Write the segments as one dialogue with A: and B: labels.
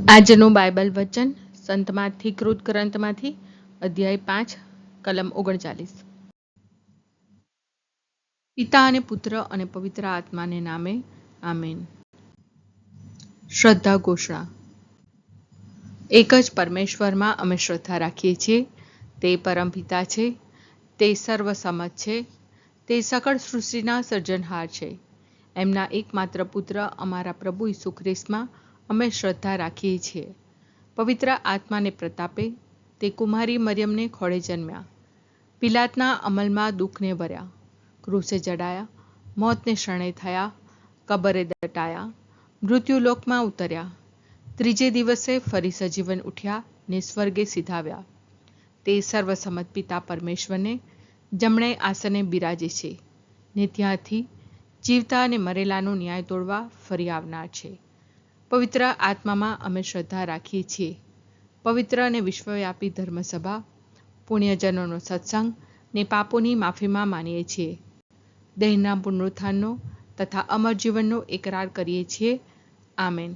A: આજનું બાઇબલ વચન સંતમાંથી કૃત ગ્રંથમાંથી અધ્યાય 5 કલમ 39। પિતા અને પુત્ર અને પવિત્ર આત્માને નામે આમેન। શ્રદ્ધા ઘોષણા। એક જ પરમેશ્વરમાં અમે શ્રદ્ધા રાખીએ છીએ। તે પરમપિતા છે, તે સર્વસમત છે, તે સકળ સૃષ્ટિના સર્જનહાર છે। એમના એકમાત્ર પુત્ર અમારા પ્રભુ ઈસુ ખ્રિસ્તમાં અમે શ્રદ્ધા રાખીએ છીએ। પવિત્ર આત્માને પ્રતાપે તે કુમારી મરિયમને ખોળે જન્મ્યા, પિલાતના અમલમાં દુઃખને ભર્યા, ક્રૂસે જડાયા, મોતને શરણે થયા, કબરે દટાયા, મૃત્યુલોકમાં ઉતર્યા, ત્રીજે દિવસે ફરી સજીવન ઉઠ્યા ને સ્વર્ગે સીધાવ્યા। તે સર્વસમત પિતા પરમેશ્વરને જમણે આસને બિરાજે છે ને ત્યાંથી જીવતા અને મરેલાનો ન્યાય તોડવા ફરી આવનાર છે। પવિત્ર આત્મામાં અમે શ્રદ્ધા રાખીએ છીએ। પવિત્ર અને વિશ્વવ્યાપી ધર્મસભા, પુણ્યજનોનો સત્સંગ ને પાપોની માફીમાં માનીએ છીએ। દેહના પુનરુત્થાનનો તથા અમર જીવનનો એકરાર કરીએ છીએ। આમેન।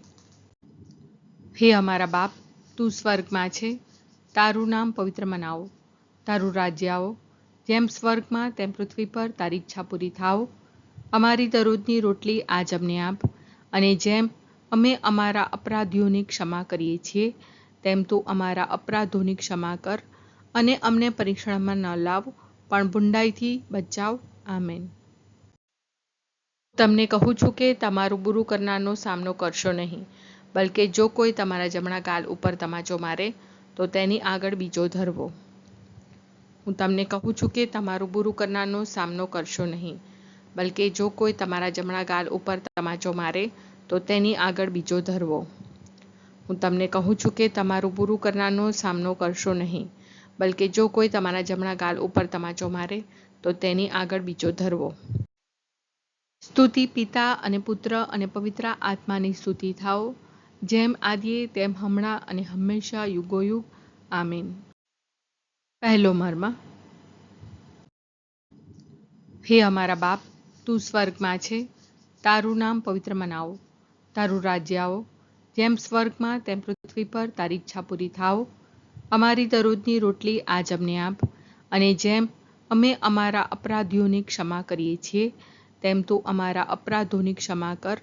A: હે અમારા બાપ, તું સ્વર્ગમાં છે, તારું નામ પવિત્ર મનાવો, તારું રાજ્ય આવો, જેમ સ્વર્ગમાં તેમ પૃથ્વી પર તારી ઈચ્છા પૂરી થાવ। અમારી દરરોજની રોટલી આજ અમને આપ, અને જેમ અમે અમારા અપરાધીઓની ક્ષમા કરીએ છીએ તેમ તું અમારા અપરાધોની ક્ષમા કર, અને અમને પરીક્ષણમાં ન લાવ પણ બુંડાઈથી બચાવ। આમેન। તમને કહું છું કે તમારું બુરું કરનારનો સામનો કરશો નહીં, બલકે જો કોઈ તમારા જમણા ગાલ ઉપર તમાચો મારે તો તેની આગળ બીજો ધરવો। હું તમને કહું છું કે તમારું બુરું કરનારનો સામનો કરશો નહીં, બલકે જો કોઈ તમારા જમણા ગાલ ઉપર તમાચો મારે તો તેની આગળ બીજો ધરવો। હું તમને કહું છું કે તમારું બુરું કરનારનો સામનો કરશો નહીં, બલકે જો કોઈ તમારા જમણા ગાલ ઉપર તમાચો મારે તો તેની આગળ બીજો ધરવો। સ્તુતિ પિતા અને પુત્ર અને પવિત્ર આત્માની સ્તુતિ થાઓ, જેમ આદિએ તેમ હમણાં અને હંમેશા યુગોયુગ। આમીન। પહેલો મર્મ। હે અમારા બાપ, તું સ્વર્ગમાં છે, તારું નામ પવિત્ર મનાવો, તારું રાજ્ય આવો, જેમ સ્વર્ગમાં તેમ પૃથ્વી પર તારી ઈચ્છા પૂરી થાવ। અમારી દરરોજની રોટલી આજ અમને આપ, અને જેમ અમે અમારા અપરાધીઓની ક્ષમા કરીએ છીએ તેમ તું અમારા અપરાધોની ક્ષમા કર,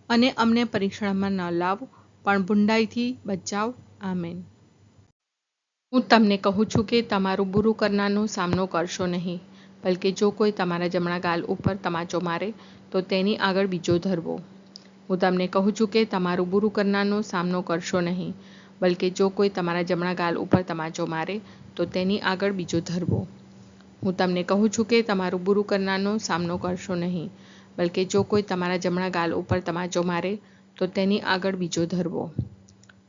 A: અને અમને પરીક્ષણમાં ન લાવ પણ બુંડાઈથી બચાવ। આમેન। હું તમને કહું છું કે તમારું બુરું કરનારનો સામનો કરશો નહીં, બલકે જો કોઈ તમારા જમણા ગાલ ઉપર તમાચો મારે તો તેની આગળ બીજો ધરવો। હું તમને કહું છું કે તમારું બુરું કરનારનો સામનો કરશો નહીં, બલકે જો કોઈ તમારા જમણા ગાલ ઉપર તમાચો મારે તો તેની આગળ બીજો ધરવો। હું તમને કહું છું કે તમારું બુરું કરનારનો સામનો કરશો નહીં, બલકે જો કોઈ તમારા જમણા ગાલ ઉપર તમાચો મારે તો તેની આગળ બીજો ધરવો।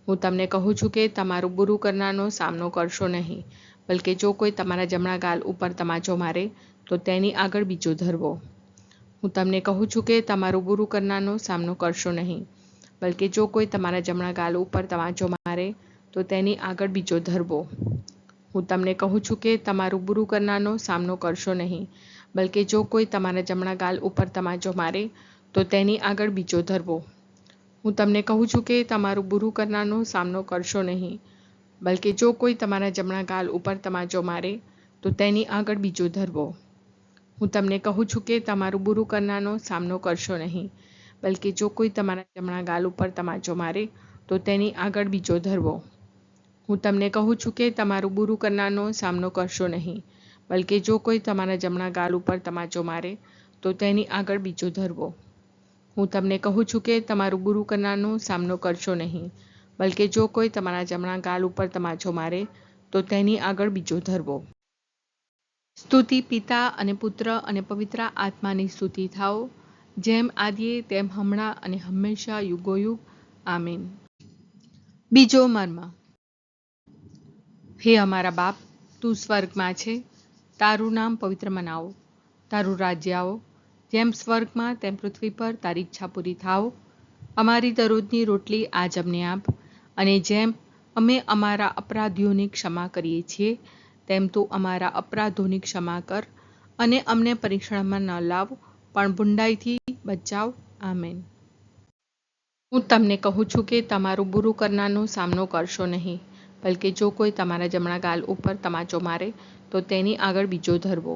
A: હું તમને કહું છું કે તમારું બુરું કરનારનો સામનો કરશો નહીં, બલકે જો કોઈ તમારા જમણા ગાલ ઉપર તમાચો મારે તો તેની આગળ બીજો ધરવો। હું તમને કહું છું કે તમારું બુરું કરનારનો સામનો કરશો નહીં, બલકે જો કોઈ તમારા જમણા ગાલ ઉપર તમાચો મારે તો તેની આગળ બીજો ધરવો। હું તમને કહું છું કે તમારું બુરું કરનારનો સામનો કરશો નહીં, બલકે જો કોઈ તમારા જમણા ગાલ ઉપર તમાચો મારે તો તેની આગળ બીજો ધરવો। હું તમને કહું છું કે તમારું બુરું કરનારનો સામનો કરશો નહીં, બલકે જો કોઈ તમારા જમણા ગાલ ઉપર તમાચો મારે તો તેની આગળ બીજો ધરવો। હું તમને કહું છું કે તમારું બુરું કરનારનો સામનો કરશો નહીં, બલકે જો કોઈ તમારા જમણા ગાલ ઉપર તમાચો મારે તો તેની આગળ બીજો ધરવો। હું તમને કહું છું કે તમારું બુરું કરનારનો સામનો કરશો નહીં, બલકે જો કોઈ તમારા જમણા ગાલ ઉપર તમાચો મારે તો તેની આગળ બીજો ધરવો। હું તમને કહું છું કે તમારું બુરું કરનારનો સામનો કરશો નહીં, બલકે જો કોઈ તમારા જમણા ગાલ ઉપર તમાચો મારે તો તેની આગળ બીજો ધરવો। સ્તુતિ પિતા અને પુત્ર અને પવિત્ર આત્માની સ્તુતિ થાઓ, જેમ આદિએ તેમ હમણાં અને હંમેશા યુગોયુગ। આમીન। બીજો મર્મ। હે અમારા બાપ, તું સ્વર્ગમાં છે, તારું નામ પવિત્ર મનાવો, તારું રાજ્ય આવો, જેમ સ્વર્ગમાં તેમ પૃથ્વી પર તારી ઈચ્છા પૂરી થાવ। અમારી દરરોજની રોટલી આજ અમને આપ, અને જેમ અમે અમારા અપરાધીઓની ક્ષમા કરીએ છીએ તેમ તું અમારા અપરાધોની ક્ષમા કર, અને અમને પરીક્ષણમાં ન લાવ પણ બુંડાઈથી બચાવ। આમેન। હું તમને કહું છું કે તમારું બુરું કરનારનો સામનો કરશો નહીં, બલકે જો કોઈ તમારા જમણા ગાલ ઉપર તમાચો મારે તો તેની આગળ બીજો ધરવો.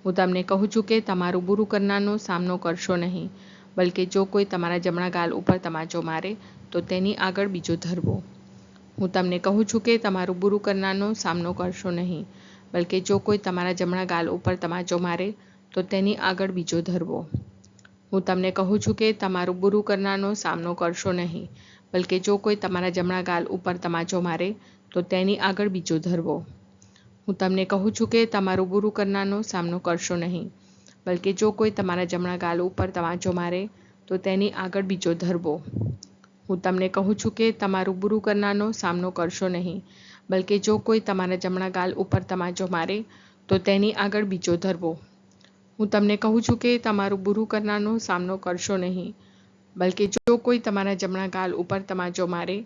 A: હું તમને કહું છું કે તમારું બુરું કરનારનો સામનો કરશો નહીં, બલકે જો કોઈ તમારા જમણા ગાલ ઉપર તમાચો મારે તો તેની આગળ બીજો ધરવો. હું તમને કહું છું કે તમારું બુરું કરનારનો સામનો કરશો નહીં, બલકે જો કોઈ તમારા જમણા ગાલ ઉપર તમાચો મારે તો તેની આગળ બીજો ધરવો. હું તમને કહું છું કે તમારું બુરું કરનારનો સામનો કરશો નહીં, બલકે જો કોઈ તમારા જમણા ગાલ ઉપર તમાચો મારે તો તેની આગળ બીજો ધરવો. હું તમને કહું છું કે તમારું બુરું કરનારનો સામનો કરશો નહીં, બલકે જો કોઈ તમારા જમણા ગાલ ઉપર તમાચો મારે તો તેની આગળ બીજો ધરવો. હું તમને કહું છું કે તમારું બુરું કરનારનો સામનો કરશો નહીં, બલકે જો કોઈ તમારા જમણા ગાલ ઉપર તમાચો મારે તો તેની આગળ બીજો ધરવો. હું તમને કહું છું કે તમારું બુરું કરનારનો સામનો કરશો નહીં, બલકે જો કોઈ તમારા જમણા ગાલ ઉપર તમાચો મારે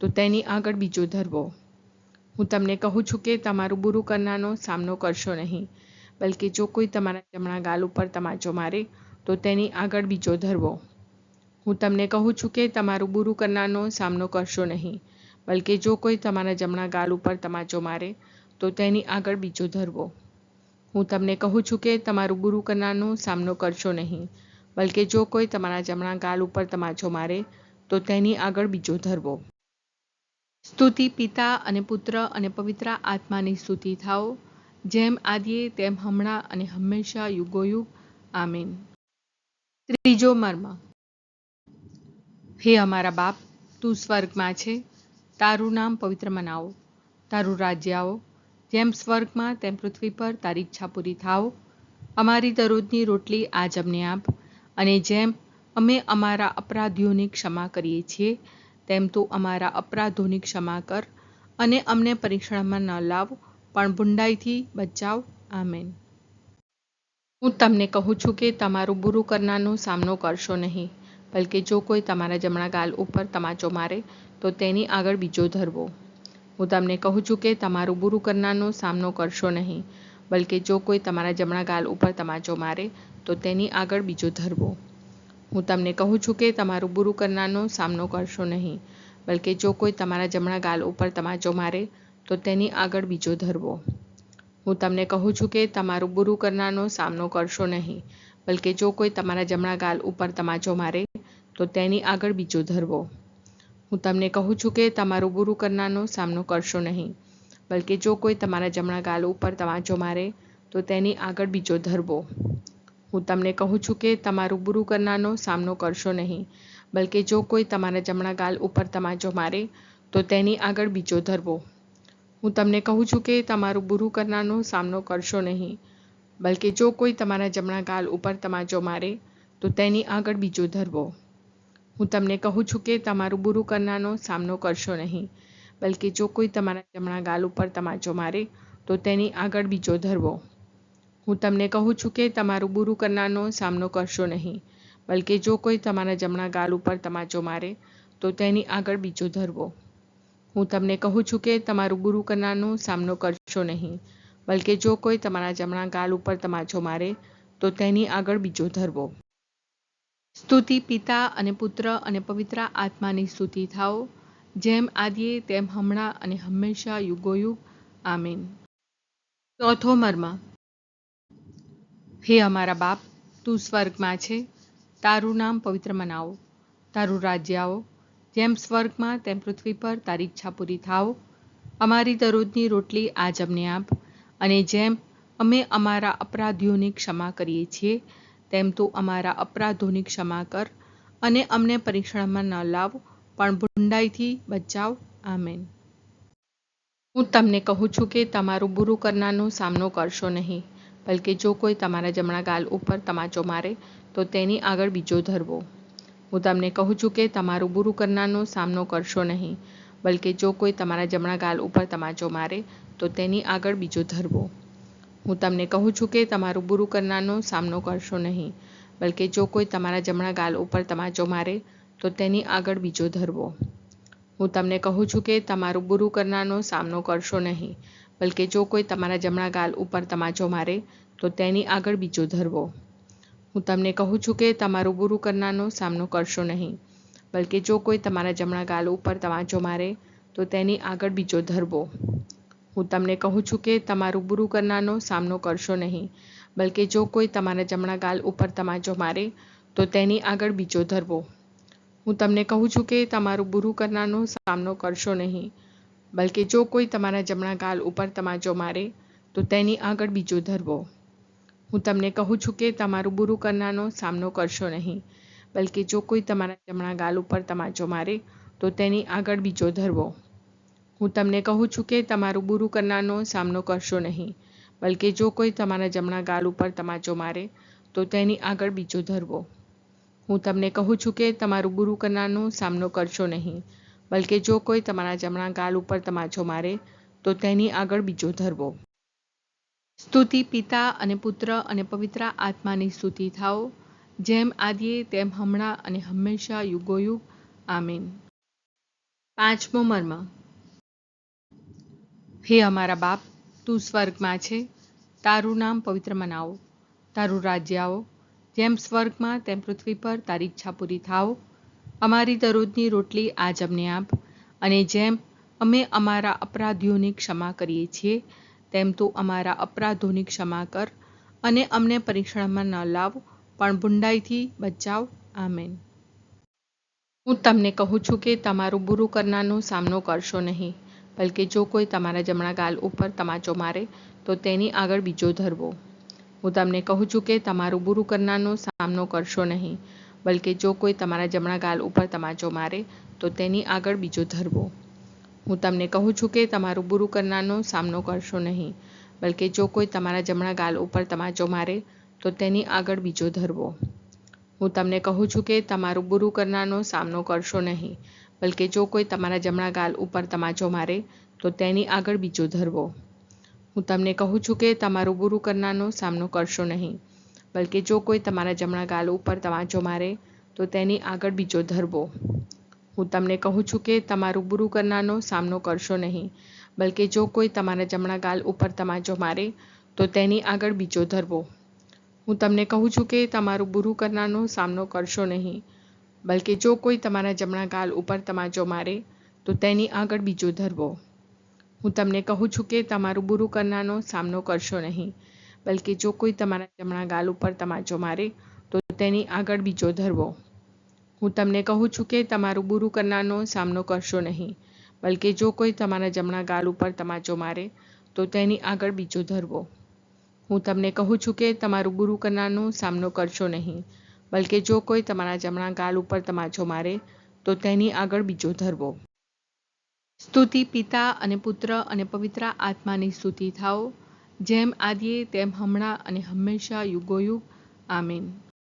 A: તો તેની આગળ બીજો ધરવો. હું તમને કહું છું કે તમારું બુરું કરનારનો સામનો કરશો નહીં, બલકે જો કોઈ તમારા જમણા ગાલ ઉપર તમાચો મારે તો તેની આગળ બીજો ધરવો. હું તમને કહું છું કે તમારું બુરું કરનારનો સામનો કરશો નહીં, બલકે જો કોઈ તમારા જમણા ગાલ ઉપર તમાચો મારે તો તેની આગળ બીજો ધરવો. હું તમને કહું છું કે તમારું બુરું કરનારનો સામનો કરશો નહીં, બલકે જો કોઈ તમારા જમણા ગાલ ઉપર તમાચો મારે તો તેની આગળ બીજો ધરવો. સ્તુતિ પિતા અને પુત્ર અને પવિત્ર આત્માની સ્તુતિ થાઓ, જેમ આદિએ તેમ હમણાં અને હંમેશા યુગોયુગ. આમીન. ત્રીજો મર્મ. હે અમારા બાપ, તું સ્વર્ગમાં છે, તારું નામ પવિત્ર મનાવો, તારું રાજ્ય આવો, જેમ સ્વર્ગમાં તેમ પૃથ્વી પર તારી ઈચ્છા પૂરી થાઓ. અમારી દરરોજની રોટલી આજ અમને આપ, અને જેમ અમે અમારા અપરાધીઓની ક્ષમા કરીએ છીએ તેમ તું અમારા અપરાધોની ક્ષમા કર, અને અમને પરીક્ષણમાં ન લાવ પણ બુંડાઈથી બચાવ. આમેન. હું તમને કહું છું કે તમારું બુરું કરનારનો સામનો કરશો નહીં, બલકે જો કોઈ તમારા જમણા ગાલ ઉપર તમાચો મારે તો તેની આગળ બીજો ધરવો. હું તમને કહું છું કે તમારું બુરું કરનારનો સામનો કરશો નહીં, બલકે જો કોઈ તમારા જમણા ગાલ ઉપર તમાચો મારે તો તેની આગળ બીજો ધરવો. હું તમને કહું છું કે તમારું બુરું કરનારનો સામનો કરશો નહીં, બલકે જો કોઈ તમારા જમણા ગાલ ઉપર તમાચો મારે તો તેની આગળ બીજો ધરવો. હું તમને કહું છું કે તમારું બુરું કરનારનો સામનો કરશો નહીં, બલકે જો કોઈ તમારા જમણા ગાલ ઉપર તમાચો મારે તો તેની આગળ બીજો ધરવો. હું તમને કહું છું કે તમારું બુરું કરનારનો સામનો કરશો નહીં, બલકે જો કોઈ તમારા જમણા ગાલ ઉપર તમાચો મારે તો તેની આગળ બીજો ધરવો. હું તમને કહું છું કે તમારું બુરું કરનારનો સામનો કરશો નહીં, બલકે જો કોઈ તમારા જમણા ગાલ ઉપર તમાચો મારે તો તેની આગળ બીજો ધરવો. હું તમને કહું છું કે તમારું બુરું કરનારનો સામનો કરશો નહીં, બલકે જો કોઈ તમારા જમણા ગાલ ઉપર તમાચો મારે તો તેની આગળ બીજો ધરવો. હું તમને કહું છું કે તમારું બુરું કરનારનો સામનો કરશો નહીં, બલકે જો કોઈ તમારા જમણા ગાલ ઉપર તમાચો મારે તો તેની આગળ બીજો ધરવો. હું તમને કહું છું કે તમારું બુરું કરનારનો સામનો કરશો નહીં, બલકે જો કોઈ તમારા જમણા ગાલ ઉપર તમાચો મારે તો તેની આગળ બીજો ધરવો. હું તમને કહું છું કે તમારું બુરું કરનારનો સામનો કરશો નહીં, બલકે જો કોઈ તમારા જમણા ગાલ ઉપર તમાચો મારે તો તેની આગળ બીજો ધરવો. સ્તુતિ પિતા અને પુત્ર અને પવિત્ર આત્માની સ્તુતિ થાઓ, જેમ આદિએ તેમ હમણાં અને હંમેશા યુગોયુગ. આમીન. ચોથો મર્મ. હે અમારા બાપ, તું સ્વર્ગમાં છે, તારું નામ પવિત્ર મનાવો, તારું રાજ્ય આવો, જેમ સ્વર્ગમાં તેમ પૃથ્વી પર તારી ઈચ્છા પૂરી થાઓ. અમારી દરરોજની રોટલી આજ અમને આપ, અને જેમ અમે અમારા અપરાધીઓની ક્ષમા કરીએ છીએ તેમ તું અમારા અપરાધોની ક્ષમા કર, અને અમને પરીક્ષણમાં ન લાવ પણ બુંડાઈથી બચાવ. આમેન. હું તમને કહું છું કે તમારું બુરું કરનારનો સામનો કરશો નહીં, બલકે જો કોઈ તમારા જમણા ગાલ ઉપર તમાચો મારે તો તેની આગળ બીજો ધરવો. હું તમને કહું છું કે તમારું બુરું કરનારનો સામનો કરશો નહીં, બલકે જો કોઈ તમારા જમણા ગાલ ઉપર તમાચો મારે તો તેની આગળ બીજો ધરવો. હું તમને કહું છું કે તમારું બુરું કરનારનો સામનો કરશો નહીં, બલકે જો કોઈ તમારા જમણા ગાલ ઉપર તમાચો મારે તો તેની આગળ બીજો ધરવો. હું તમને કહું છું કે તમારું બુરું કરનારનો સામનો કરશો નહીં, બલકે જો કોઈ તમારા જમણા ગાલ ઉપર તમાચો મારે તો તેની આગળ બીજો ધરવો. હું તમને કહું છું કે તમારું બુરું કરનારનો સામનો કરશો નહીં, બલકે જો કોઈ તમારા જમણા ગાલ ઉપર તમાચો મારે તો તેની આગળ બીજો ધરવો. હું તમને કહું છું કે તમારું બુરું કરનારનો સામનો કરશો નહીં, બલકે જો કોઈ તમારા જમણા ગાલ ઉપર તમાચો મારે તો તેની આગળ બીજો ધરવો. હું તમને કહું છું કે તમારું બુરું કરનારનો સામનો કરશો નહીં, બલકે જો કોઈ તમારા જમણા ગાલ ઉપર તમાચો મારે તો તેની આગળ બીજો ધરવો. હું તમને કહું છું કે તમારું બુરું કરનારનો સામનો કરશો નહીં, બલકે જો કોઈ તમારા જમણા ગાલ ઉપર તમાચો મારે તો તેની આગળ બીજો ધરવો. હું તમને કહું છું કે તમારું બુરું કરનારનો સામનો કરશો નહીં, બલકે જો કોઈ તમારા જમણા ગાલ ઉપર તમાચો મારે તો તેની આગળ બીજો ધરવો. હું તમને કહું છું કે તમારું બુરું કરનારનો સામનો કરશો નહીં, બલકે જો કોઈ તમારા જમણા ગાલ ઉપર તમાચો મારે તો તેની આગળ બીજો ધરવો. સ્તુતિ પિતા અને પુત્ર અને પવિત્ર આત્માની સ્તુતિ થાઓ, જેમ આદિએ તેમ હમણાં અને હંમેશા યુગોયુગ. આમીન. પાંચમો મર્મ. હે અમારા બાપ, તું સ્વર્ગમાં છે, તારું નામ પવિત્ર મનાવો, તારું રાજ્ય આવો, જેમ સ્વર્ગમાં તેમ પૃથ્વી પર તારી ઈચ્છા પૂરી થાઓ. અમારી દરરોજની રોટલી આજ અમને આપ, અને જેમ અમે અમારા અપરાધીઓની ક્ષમા કરીએ છીએ તેમ તું અમારા અપરાધોની ક્ષમા કર, અને અમને પરીક્ષણમાં ન લાવ પણ બુંડાઈથી બચાવ. આમેન. હું તમને કહું છું કે તમારું બુરું કરનારનો સામનો કરશો નહીં, બલકે જો કોઈ તમારા જમણા ગાલ ઉપર તમાચો મારે તો તેની આગળ બીજો ધરવો. હું તમને કહું છું કે તમારું બુરું કરનારનો સામનો કરશો નહીં, બલકે જો કોઈ તમારા જમણા ગાલ ઉપર તમાચો મારે તો તેની આગળ બીજો ધરવો. હું તમને કહું છું કે તમારું બુરું કરનારનો સામનો કરશો નહીં, બલકે જો કોઈ તમારા જમણા ગાલ ઉપર તમાચો મારે તો તેની આગળ બીજો ધરવો. હું તમને કહું છું કે તમારું બુરું કરનારનો સામનો કરશો નહીં, બલકે જો કોઈ તમારા જમણા ગાલ ઉપર તમાચો મારે તો તેની આગળ બીજો ધરવો. હું તમને કહું છું કે તમારું બુરું કરનારનો સામનો કરશો નહીં, બલકે જો કોઈ તમારા જમણા ગાલ ઉપર તમાચો મારે તો તેની આગળ બીજો ધરવો. હું તમને કહું છું કે તમારું બુરું કરનારનો સામનો કરશો નહીં, બલકે જો કોઈ તમારા જમણા ગાલ ઉપર તમાચો મારે તો તેની આગળ બીજો ધરવો. હું તમને કહું છું કે તમારું બુરું કરનારનો સામનો કરશો નહીં, બલકે જો કોઈ તમારા જમણા ગાલ ઉપર તમાચો મારે તો તેની આગળ બીજો ધરવો. હું તમને કહું છું કે તમારું બુરું કરનારનો સામનો કરશો નહીં, બલકે જો કોઈ તમારા જમણા ગાલ ઉપર તમાચો મારે તો તેની આગળ બીજો ધરવો. હું તમને કહું છું કે તમારું બુરું કરનારનો સામનો કરશો નહીં, બલકે જો કોઈ તમારા જમણા ગાલ ઉપર તમાચો મારે તો તેની આગળ બીજો ધરવો. હું તમને કહું છું કે તમારું બુરું કરનારનો સામનો કરશો નહીં, બલકે જો કોઈ તમારા જમણા ગાલ ઉપર તમાચો મારે તો તેની આગળ બીજો ધરવો. સ્તુતિ પિતા અને પુત્ર અને પવિત્ર આત્માની સ્તુતિ થાઓ, જેમ આદિએ તેમ હમણાં અને હંમેશા યુગોયુગ. આમીન.